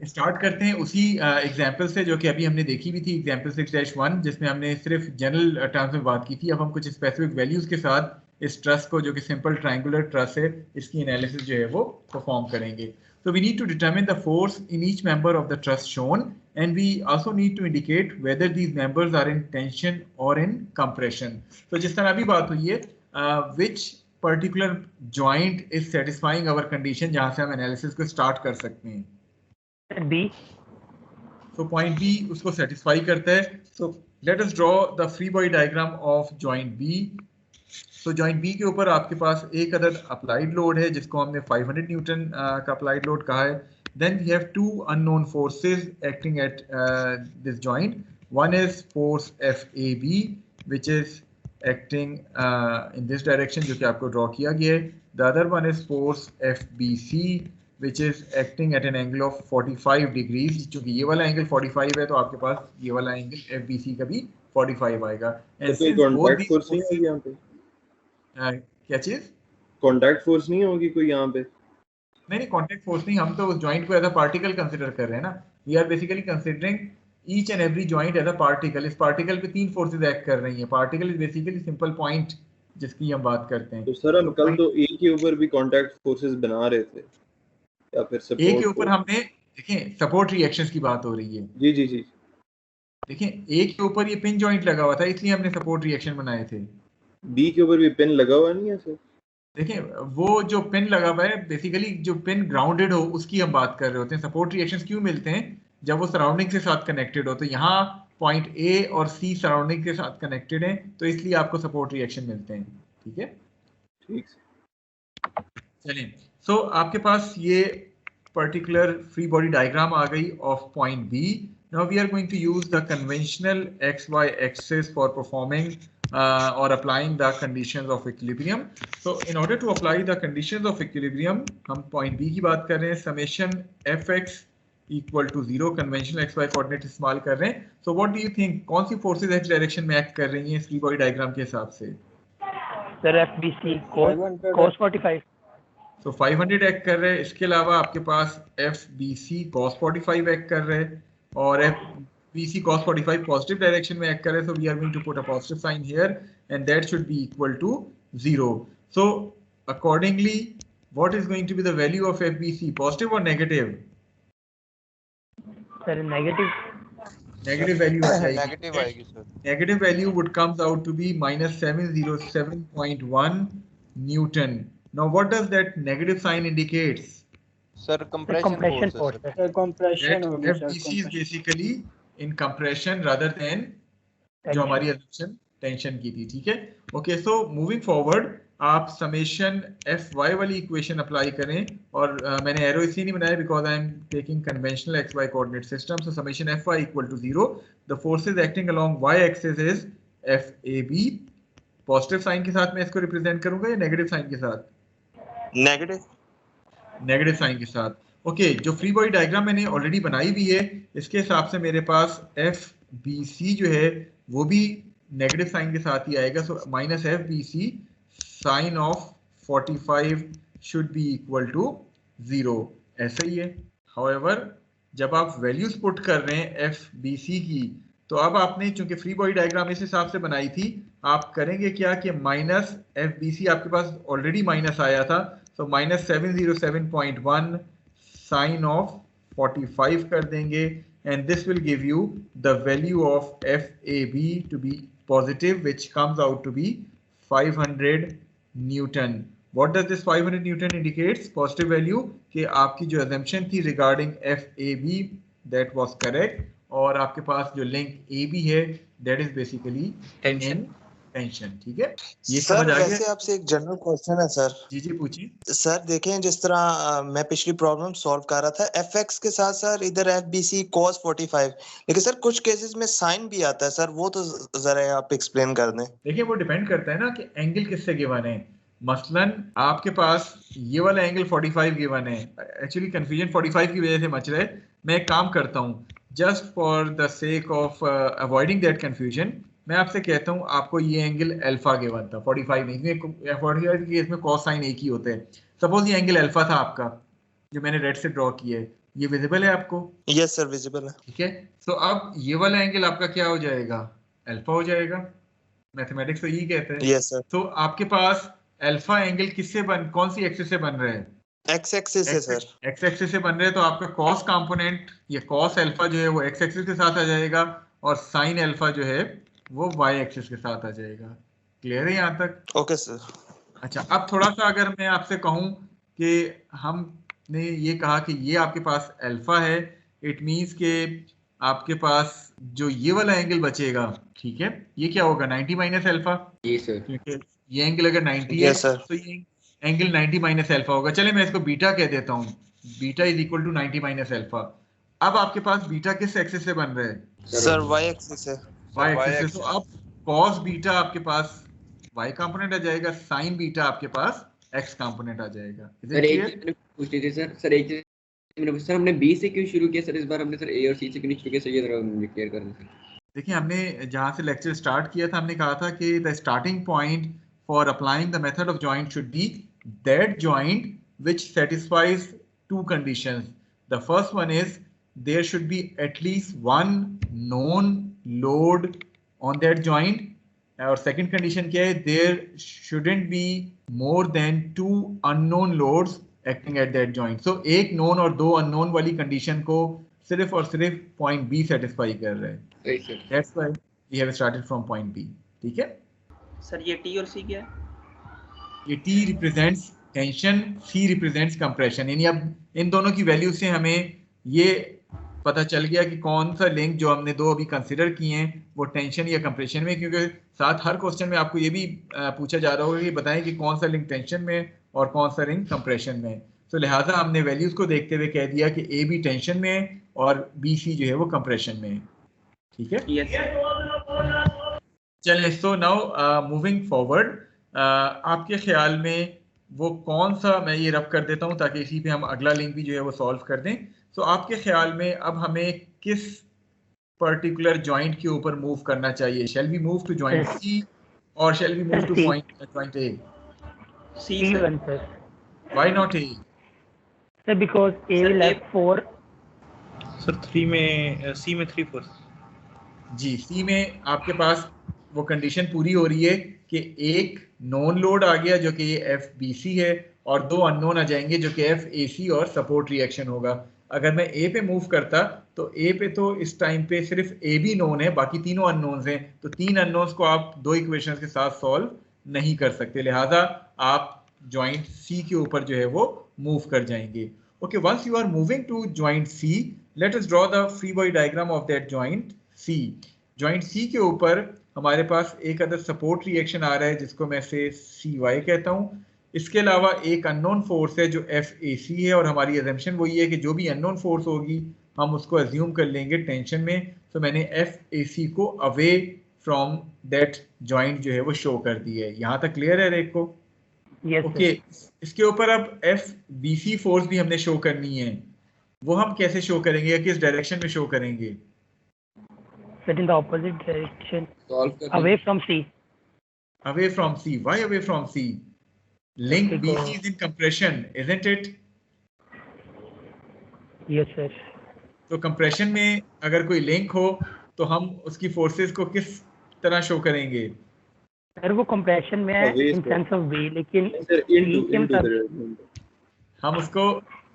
Start करते हैं उसी एग्जाम्पल से जो कि अभी हमने देखी भी थी, एग्जाम्पल 6-1, जिसमें हमने सिर्फ जनरल टर्म्स में बात की थी। अब हम कुछ स्पेसिफिक वैल्यूज के साथ इस ट्रस्ट को, जो कि सिंपल ट्रायंगुलर ट्रस्ट है, इसकी एनालिसिस जो है वो परफॉर्म करेंगे। So we need to determine the force in each member of the truss shown, and we also need to indicate whether these members are in tension or in compression. So जिस तरह अभी बात हुई है, which particular joint is satisfying our condition, जहाँ से हम analysis को स्टार्ट कर सकते हैं। B. So point B उसको satisfy करता है। So let us draw the free body diagram of joint B. So joint B के ऊपर आपके पास एक अदद applied load है, जिसको हमने 500 न्यूटन का applied load कहा है। Then we have two unknown forces acting at this joint. One is force FAB, which is acting in this direction, जो कि आपको draw किया गया है। The other one is force FBC, which is acting at an angle of 45 degrees. चूंकि ये वाला angle 45 है, तो आपके पास ये वाला एंगल FBC का भी 45 आएगा। कोई कॉन्टैक्ट फोर्स नहीं होगी यहाँ पे? क्या चीज? कॉन्टैक्ट फोर्स नहीं होगी कोई यहाँ पे? नहीं, कॉन्टैक्ट फोर्स नहीं, हम तो उस जॉइंट को एज अ पार्टिकल कंसीडर कर रहे हैं ना। We are basically considering each and every joint as a particle. इस पार्टिकल पे तीन फोर्सेज एक्ट कर रही हैं। Particle is basically simple point जिसकी हम बात करते हैं। तो सर हम कल तो ए के ऊपर भी कॉन्टैक्ट फोर्सेस बना रहे थे, या फिर सपोर्ट ए के ऊपर हमने देखें सपोर्ट रिएक्शंस की बात हो रही है। जी जी जी। देखें ए के ऊपर ये पिन जॉइंट लगा हुआ था, इसलिए हमने सपोर्ट रिएक्शन बनाए थे। बी के ऊपर भी पिन लगा हुआ नहीं है सर? देखिए वो जो पिन लगा हुआ है, बेसिकली जो पिन ग्राउंडेड हो उसकी हम बात कर रहे होते हैं। सपोर्ट रिएक्शंस क्यों मिलते हैं? जब वो सराउंडिंग के साथ कनेक्टेड हो। तो यहाँ पॉइंट ए और सी सराउंडिंग के साथ कनेक्टेड है, तो इसलिए आपको सपोर्ट रिएक्शन मिलते हैं। ठीक है, ठीक। चलिए, सो आपके पास ये पर्टिकुलर फ्री बॉडी डायग्राम आ गई of point B. Now we are going to use the conventional XY axis for performing or applying the conditions of equilibrium. So in order to apply the conditions of equilibrium, हम point B की बात कर रहे हैं। summation fx equal to 0, conventional XY coordinate इस्तेमाल कर रहे हैं। So what do you think, कौन सी forces x direction में act कर रही हैं free body diagram के हिसाब से? Sir FBC cos 45। So 500 act कर रहे हैं। इसके अलावा आपके पास FBC cos 45 act कर रहे हैं, और FBC cos 45 पॉजिटिव डायरेक्शन में एक्ट करे। so we are going to put a positive sign here, and that should be equal to 0. So accordingly, what is going to be the value of FBC, positive or negative? Sir negative value negative आएगी sir. Negative value would comes out to be minus 707.1 Newton. Now what does that negative sign indicates? Sir compression force है। compression FBC is basically in compression rather than जो हमारी assumption tension की थी। ठीक है, okay. So moving forward, आप summation FY वाली equation apply करें, और मैंने एरो इसलिए नहीं बनाया because I am taking conventional XY coordinate system. So summation FY equal to 0, the forces acting along Y axis is FAB। Positive sign के साथ मैं इसको रिप्रेजेंट करूंगा या नेगेटिव साइन के साथ? नेगेटिव साइन के साथ। ओके, जो फ्री बॉडी डायग्राम मैंने ऑलरेडी बनाई हुई है, इसके हिसाब से मेरे पास FBC जो है वो भी नेगेटिव साइन के साथ ही आएगा। So minus FBC sine of 45 should be equal to 0, ऐसा ही है। हाउएवर जब आप वैल्यूज पुट कर रहे हैं FBC की, तो अब आपने चूंकि फ्री बॉडी डायग्राम इस हिसाब से बनाई थी, आप करेंगे क्या कि माइनस FBC आपके पास ऑलरेडी माइनस आया था, तो माइनस 707.1 साइन ऑफ 45 कर देंगे, and this will give you the value of FAB to be positive, which comes out to be 500 newton. What does this 500 newton indicates? Positive value कि आपकी जो assumption थी regarding FAB that was correct, और आपके पास जो link AB है that is basically tension. ठीक है, ये सर समझ आ गया? वैसे आपसे एक जनरल क्वेश्चन है सर। जी पूछिए सर देखें, जिस तरह मैं पिछली प्रॉब्लम सॉल्व कर रहा था, FX के साथ सर इधर FBC cos 45, लेकिन सर कुछ केसेस में साइन भी आता है सर, वो तो जरा आप एक्सप्लेन कर दें। देखिए वो डिपेंड करता है ना कि एंगल किससे गिवन है। मसलन आपके पास ये वाला एंगल 45 गिवन है। एक्चुअली कंफ्यूजन 45 की वजह से मच रहा है। मैं एक काम करता हूँ, just for the sake of avoiding that confusion, मैं आपसे कहता हूँ आपको ये एंगल अल्फा गिवन था 45 नहीं, 45 के केस में कॉस साइन एक ही होते हैं। सपोज ये एंगल अल्फा था आपका जो मैंने रेड से ड्रॉ किया है, ये विजिबल है आपको? यस सर विजिबल है। ठीक है, तो अब ये वाला एंगल आपका क्या हो जाएगा? अल्फा हो जाएगा। मैथमेटिक्स तो यही कहते हैं। Yes sir. तो आपके पास अल्फा एंगल किससे कौन सी एक्सिस से बन रहा है? एक्स एक्सिस है सर। एक्स एक्सिस से बन रहे हैं, तो आपका कॉस कंपोनेंट या कॉस अल्फा जो है वो एक्स एक्सिस के साथ आ जाएगा और साइन अल्फा जो है वो वाई एक्सिस के साथ आ जाएगा। क्लियर है यहाँ तक? Okay sir. अच्छा, अब थोड़ा सा अगर मैं आपसे कहूँ कि हमने ये कहा कि ये आपके पास अल्फा है, इट मीन्स के आपके पास जो ये वाला एंगल बचेगा, ठीक है, ये क्या होगा? 90 माइनस अल्फा। जी सर। क्योंकि ये एंगल अगर 90 है तो ये एंगल 90 माइनस अल्फा होगा। चले मैं इसको बीटा कह देता हूँ, beta is equal to 90 minus alpha. अब आपके पास बीटा किस एक्सिस से बन रहा है? सर वाई एक्सिस है। वाई एक्सिस से। तो अब कॉस बीटा आपके पास वाई कंपोनेंट आ जाएगा, साइन बीटा आपके पास एक्स कंपोनेंट आ जाएगा। सर एक चीज मैंने पूछ ली थी सर एक चीज मैंने सर हमने बी से क्यों शुरू किया सर? इस बार हमने सर ए और सी से क्यों नहीं शुरू किया सर? ये जरा मुझे क्लियर कर दें। देखिए, हमने जहाँ से लेक्चर स्टार्ट किया था हमने कहा था कि the starting point for applying the method of joint should be that joint which satisfies two conditions. The first one is there should be at least one known load on that joint. और second condition क्या है? There shouldn't be more than two unknown loads acting at that joint. So एक known और दो unknown वाली condition को सिर्फ और सिर्फ point B satisfy कर रहे हैं। That's why we have started from point B. ठीक है? सर ये T और C क्या है? ये T represents tension, C represents compression. यानी अब इन दोनों की वैल्यू से हमें ये पता चल गया कि कौन सा लिंक जो हमने दो अभी कंसिडर किए हैं वो टेंशन या कंप्रेशन में, क्योंकि साथ हर क्वेश्चन में आपको ये भी पूछा जा रहा होगा कि बताएं कि कौन सा लिंक टेंशन में और कौन सा लिंक कंप्रेशन में। तो लिहाजा हमने वैल्यूज को देखते हुए कह दिया कि ए बी टेंशन में है और बी सी जो है वो कंप्रेशन में है। ठीक है? चलिए, सो नाउ मूविंग फॉरवर्ड, आपके ख्याल में वो कौन सा, मैं ये रब कर देता हूँ ताकि इसी पे हम अगला लिंक भी जो है वो सॉल्व कर दें। तो आपके ख्याल में अब हमें किस पर्टिकुलर जॉइंट के ऊपर मूव करना चाहिए? Shall we move to joint C और shall we move to joint A? C sir. Why not A? Sir because A will have 4। Sir 3 में सी में 3 4 जी, सी में आपके पास वो कंडीशन पूरी हो रही है कि एक नॉन लोड आ गया जो कि ये एफ बी सी है और दो अननोन आ जाएंगे जो कि एफ ए सी और सपोर्ट रिएक्शन होगा। अगर मैं ए पे मूव करता तो ए पे तो इस टाइम पे सिर्फ ए भी नोन है, बाकी तीनों अननोन्स हैं, तो तीन अननोन्स को आप दो इक्वेशंस के साथ सॉल्व नहीं कर सकते, लिहाजा आप जॉइंट सी के ऊपर जो है वो मूव कर जाएंगे। Okay, once you are moving to joint C, let us draw the free body diagram of that joint C. Joint C के ऊपर हमारे पास एक अदर सपोर्ट रिएक्शन आ रहा है जिसको मैं से सी वाई कहता हूँ। इसके अलावा एक अननोन फोर्स है जो एफ ए सी है और हमारी अजम्पशन वही है कि जो भी अननोन फोर्स होगी हम उसको अज्यूम कर लेंगे टेंशन में। तो मैंने एफ ए सी को अवे फ्रॉम दैट जॉइंट जो है वो शो कर दी है। यहाँ तक क्लियर है रेक को? ओके, इसके ऊपर अब एफ बी सी फोर्स भी हमने शो करनी है, वो हम कैसे शो करेंगे या किस डायरेक्शन में शो करेंगे? But in the opposite direction, away from C. Away from C. Why away from C? Link BC is in compression, isn't it? Yes, sir. तो compression में अगर कोई लिंक हो तो हम उसकी फोर्सेस को किस तरह शो करेंगे? सर वो compression में है in sense of V, लेकिन हम उसको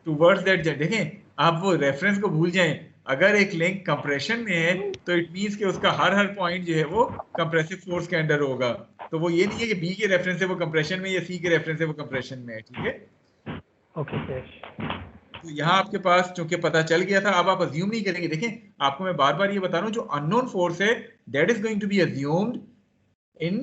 towards that, देखें आप वो रेफरेंस को भूल जाएं। अगर एक लिंक कंप्रेशन में है तो इट मींस कि उसका हर पॉइंट जो है वो कंप्रेसिव फोर्स के अंडर होगा। तो वो ये नहीं है कि बी के रेफरेंस से वो कंप्रेशन में या सी के रेफरेंस से वो कंप्रेशन में है। ठीक है? Okay sir. तो यहाँ आपके पास चूंकि पता चल गया था, अब आप अज्यूम नहीं करेंगे। देखें, आपको मैं बार बार ये बता रहा हूँ, जो अननोन फोर्स है that is going to be assumed in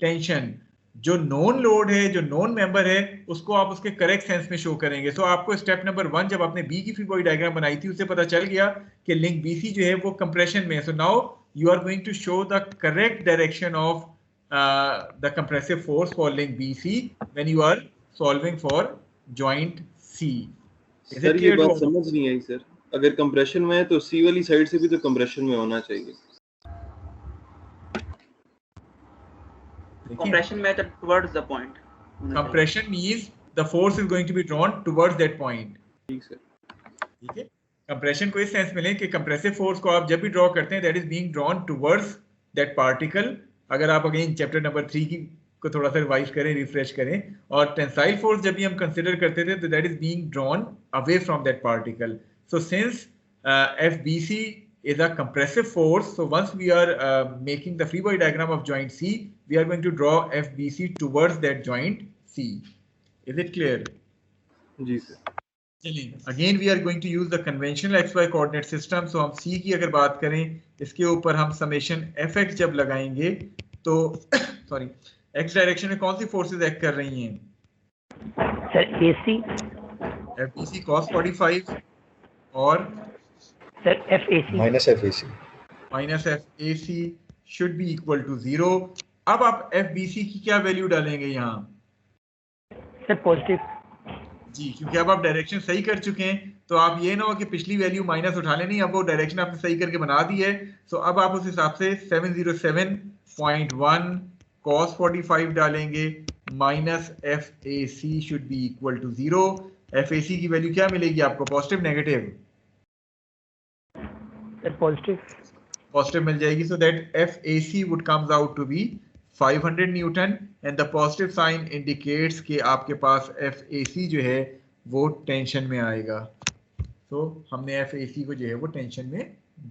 tension. जो नॉन लोड है, जो नॉन मेंबर है, उसको आप उसके करेक्ट सेंस में शो करेंगे। सो आपको स्टेप नंबर 1 जब आपने बी की फ्री बॉडी डायग्राम बनाई थी उससे पता चल गया कि लिंक बीसी जो है वो कंप्रेशन में है। So now you are going to show the correct direction of the compressive force for link BC when you are solving for joint C. Sir ये बात समझ नहीं आई सर, अगर कंप्रेशन में है तो सी वाली साइड से भी तो कंप्रेशन में होना चाहिए। compression method towards the point. Compression means the force is going to be drawn towards that point. ठीक है, कंप्रेशन को इस सेंस में लें कि कंप्रेसिव फोर्स को आप जब भी ड्रॉ करते हैं that is being drawn towards that particle. अगर आप अगेन चैप्टर नंबर 3 की को थोड़ा सा रिवाइज करें, रिफ्रेश करें, और टेंसाइल फोर्स जब भी हम कंसीडर करते थे तो that is being drawn away from that particle. So since FBC is a compressive force, so once we are making the free body diagram of joint C, we are going to draw FBC towards that joint C. Is it clear? जी sir. चलिए, again we are going to use the conventional XY coordinate system. So हम C की अगर बात करें, इसके ऊपर हम summation FX जब लगाएंगे तो सॉरी X डायरेक्शन में कौन सी फोर्सेस एक्ट कर रही हैं? सर AC, FBC cos 45 और sir FAC minus FAC should be equal to 0. अब आप FBC की क्या वैल्यू डालेंगे यहाँ? Sir positive. जी, क्योंकि अब आप डायरेक्शन सही कर चुके हैं, तो आप ये ना हो कि पिछली वैल्यू माइनस उठा लें, नहीं, अब वो डायरेक्शन आपने सही करके बना दी है. सो अब आप उस हिसाब से 707.1 cos 45 डालेंगे, minus FAC should be equal to 0. FAC की वैल्यू क्या मिलेगी आपको? Positive negative? पॉजिटिव मिल जाएगी. So that FAC would comes out to be 500 newton and the positive sign indicates कि आपके पास FAC जो है वो टेंशन में आएगा. तो हमने FAC को जो है वो टेंशन में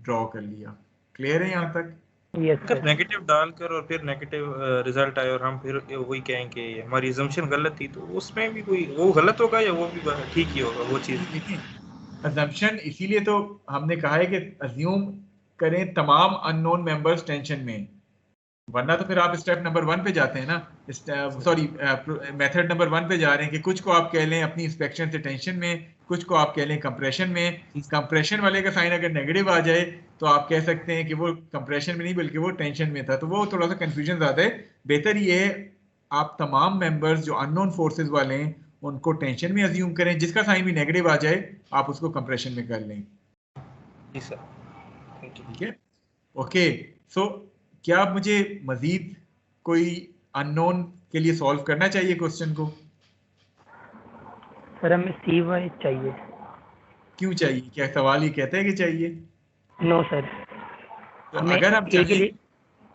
ड्रॉ कर लिया. क्लियर है यहाँ तक? अगर नेगेटिव डालकर और फिर नेगेटिव रिजल्ट आए और हम फिर वही कहें कि हमारी अजम्पशन गलत थी, तो उसमें भी कोई वो गलत होगा या वो भी ठीक ही होगा? वो चीज़ देखिए, अजम्पशन इसीलिए तो हमने कहा है कि अज्यूम करें तमाम अननोन मेंबर्स टेंशन में, वरना तो फिर आप स्टेप नंबर 1 पे जाते हैं ना, सॉरी मेथड नंबर 1 पे जा रहे हैं कि कुछ को आप कह लें अपनी इंस्पेक्शन से टेंशन में, कुछ को आप कह लें कंप्रेशन में. कंप्रेशन वाले का साइन अगर नेगेटिव आ जाए तो आप कह सकते हैं कि वो कंप्रेशन में नहीं बल्कि वो टेंशन में था, तो वो थोड़ा सा कंफ्यूजन आता है. बेहतर ये है आप तमाम मेंबर्स जो अननोन फोर्सेस वाले हैं उनको टेंशन में अज्यूम करें, जिसका साइन भी नेगेटिव आ जाए आप उसको कंप्रेशन में कर लें. जी सर, ठीक है, ओके. सो क्या आप मुझे मजीद कोई अननोन के लिए सॉल्व करना चाहिए क्वेश्चन को? सर हमें CY चाहिए. क्यों चाहिए? क्या सवाल ये कहता है कि चाहिए? No sir. तो अगर हम चाहें,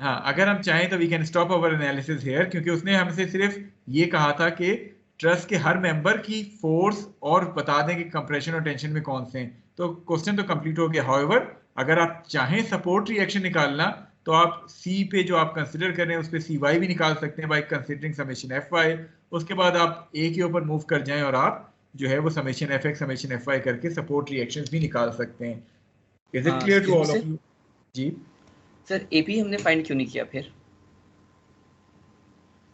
हाँ, अगर हम चाहें तो we can stop our analysis here, क्योंकि उसने हमसे सिर्फ ये कहा था कि ट्रस्ट के हर मेंबर की फोर्स और बता दें कि कंप्रेशन और टेंशन में कौन से हैं. तो क्वेश्चन तो कंप्लीट हो गया. हाउएवर अगर आप चाहें सपोर्ट रिएक्शन निकालना तो आप C पे जो आप कंसिडर कर रहे हैं उस पे CY भी निकाल सकते हैं बाय कंसीडरिंग समेशन FY. उसके बाद आप A के ऊपर मूव कर जाएं और आप जो है वो समेशन FX समेशन FY करके सपोर्ट रिएक्शंस भी निकाल सकते हैं. Is it clear to all of you? जी सर AP हमने फाइंड क्यों नहीं किया फिर?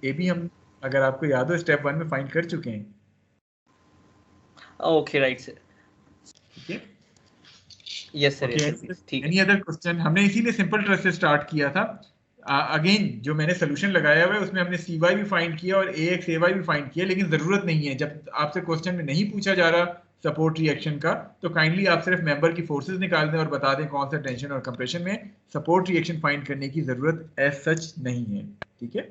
AB हम, अगर आपको याद हो, स्टेप 1 में फाइंड कर चुके हैं. Okay right sir. ठीक है, यस सर, ठीक है. Any other question? हमने इसीलिए सिंपल ट्रस्ट से स्टार्ट किया था. अगेन जो मैंने सोल्यूशन लगाया हुआ है उसमें हमने CY भी फाइंड किया और AX AY भी फाइंड किया, लेकिन जरूरत नहीं है. जब आपसे क्वेश्चन में नहीं पूछा जा रहा सपोर्ट रिएक्शन का तो काइंडली आप सिर्फ मेंबर की फोर्सेस निकाल दें और बता दें कौन सा टेंशन और कंप्रेशन में. सपोर्ट रिएक्शन फाइंड करने की जरूरत एज सच नहीं है. ठीक है.